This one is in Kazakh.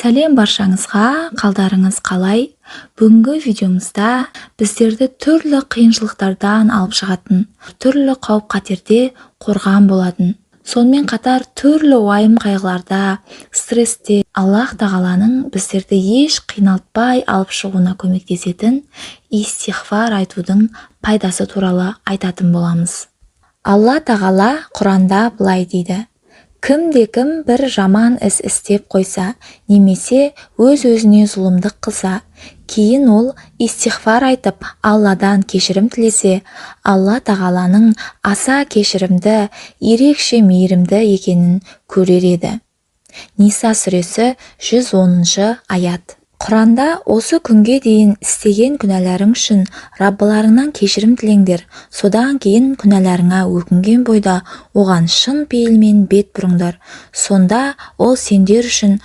Сәлем баршаңызға, қалдарыңыз қалай? Бүгінгі видеомызда біздерді түрлі қиыншылықтардан алып шығатын, түрлі қауіп-қатерде қорған болатын. Сонымен қатар түрлі уайым қайғыларда, стрессте Аллах тағаланың біздерді еш қиналтпай алып шығуына көмектесетін истихфар айтудың пайдасы туралы айтатын боламыз. Алла тағала Құранда былай дейді: кімде-кім бір жаман іс істеп қойса, немесе өз-өзіне зұлымдық қылса, кейін ол истихфар айтып, Алладан кешірім тілесе, Алла тағаланың аса кешірімді, ерекше мейірімді екенін көрер еді. Ниса сүресі 110 аят. Құранда осы күнге дейін істеген күнәларың үшін Раббыларыңнан кешірім тілеңдер, содан кейін күнәларыңа өкінген бойда оған шын пейілмен бет бұрыңдар, сонда ол сендер үшін